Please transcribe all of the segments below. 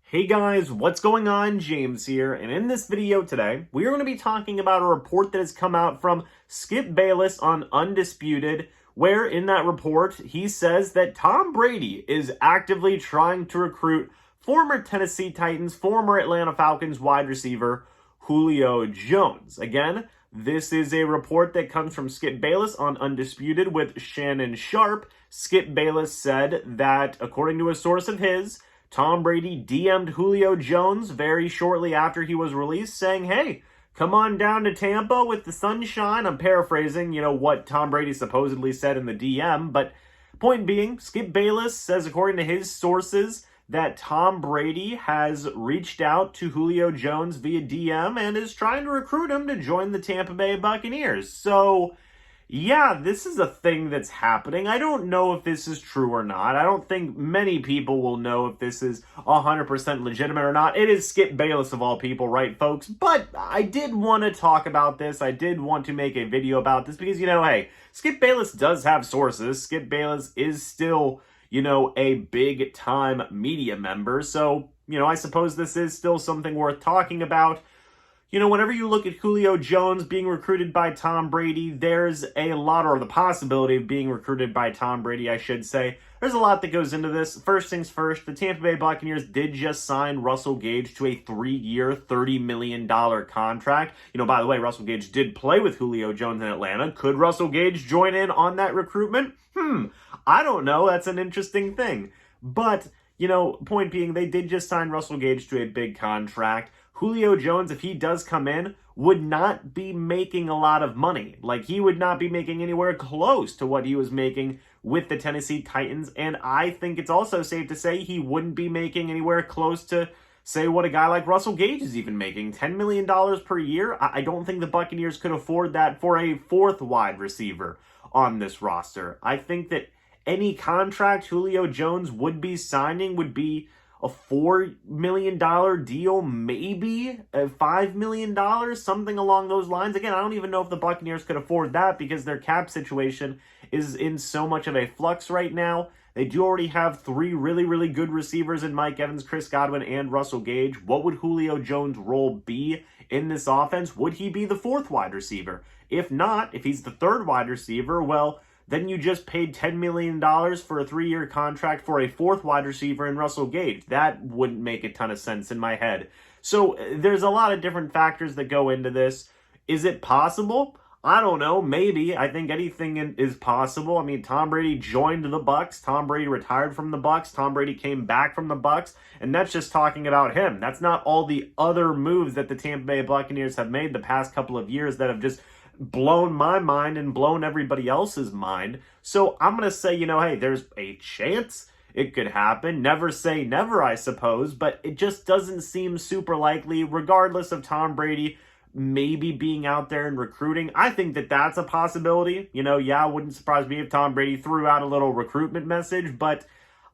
Hey guys, what's going on? James here, and in this video today, we are going to be talking about a report that has come out from Skip Bayless on Undisputed, where in that report, he says that Tom Brady is actively trying to recruit former Tennessee Titans, former Atlanta Falcons wide receiver, Julio Jones. Again, this is a report that comes from Skip Bayless on Undisputed with Shannon Sharp. Skip Bayless said that, according to a source of his, Tom Brady DM'd Julio Jones very shortly after he was released, saying, hey, come on down to Tampa with the sunshine. I'm paraphrasing, what Tom Brady supposedly said in the DM. But point being, Skip Bayless says, according to his sources, that Tom Brady has reached out to Julio Jones via DM and is trying to recruit him to join the Tampa Bay Buccaneers. So, yeah, this is a thing that's happening. I don't know if this is true or not. I don't think many people will know if this is 100% legitimate or not. It is Skip Bayless of all people, right, folks? But I did want to talk about this. I did want to make a video about this because, hey, Skip Bayless does have sources. Skip Bayless is still, a big-time media member. So, I suppose this is still something worth talking about. Whenever you look at Julio Jones being recruited by Tom Brady, there's a lot, or the possibility of being recruited by Tom Brady, I should say. There's a lot that goes into this. First things first, the Tampa Bay Buccaneers did just sign Russell Gage to a 3-year, $30 million contract. By the way, Russell Gage did play with Julio Jones in Atlanta. Could Russell Gage join in on that recruitment? I don't know. That's an interesting thing. But, point being, they did just sign Russell Gage to a big contract. Julio Jones, if he does come in, would not be making a lot of money. He would not be making anywhere close to what he was making with the Tennessee Titans. And I think it's also safe to say he wouldn't be making anywhere close to, say, what a guy like Russell Gage is even making. $10 million per year? I don't think the Buccaneers could afford that for a fourth wide receiver on this roster. I think that any contract Julio Jones would be signing would be a $4 million deal, maybe a $5 million, something along those lines. Again, I don't even know if the Buccaneers could afford that because their cap situation is in so much of a flux right now. They do already have 3 really, really good receivers in Mike Evans, Chris Godwin, and Russell Gage. What would Julio Jones' role be in this offense? Would he be the 4th wide receiver? If not, if he's the 3rd wide receiver, well, then you just paid $10 million for a 3-year contract for a 4th wide receiver in Russell Gage. That wouldn't make a ton of sense in my head. So there's a lot of different factors that go into this. Is it possible? I don't know. Maybe. I think anything is possible. I mean, Tom Brady joined the Bucs. Tom Brady retired from the Bucs. Tom Brady came back from the Bucs. And that's just talking about him. That's not all the other moves that the Tampa Bay Buccaneers have made the past couple of years that have just blown my mind and blown everybody else's mind. So I'm going to say, hey, there's a chance it could happen. Never say never, I suppose, but it just doesn't seem super likely, regardless of Tom Brady maybe being out there and recruiting. I think that that's a possibility. Yeah, it wouldn't surprise me if Tom Brady threw out a little recruitment message, but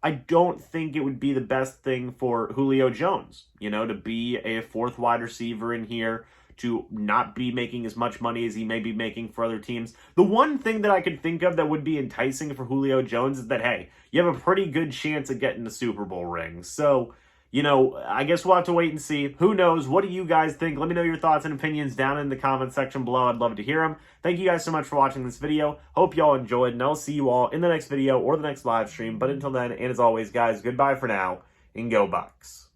I don't think it would be the best thing for Julio Jones, to be a 4th wide receiver in here, to not be making as much money as he may be making for other teams. The one thing that I could think of that would be enticing for Julio Jones is that, hey, you have a pretty good chance of getting the Super Bowl ring. So, I guess we'll have to wait and see. Who knows? What do you guys think? Let me know your thoughts and opinions down in the comment section below. I'd love to hear them. Thank you guys so much for watching this video. Hope you all enjoyed, and I'll see you all in the next video or the next live stream. But until then, and as always, guys, goodbye for now, and go Bucs.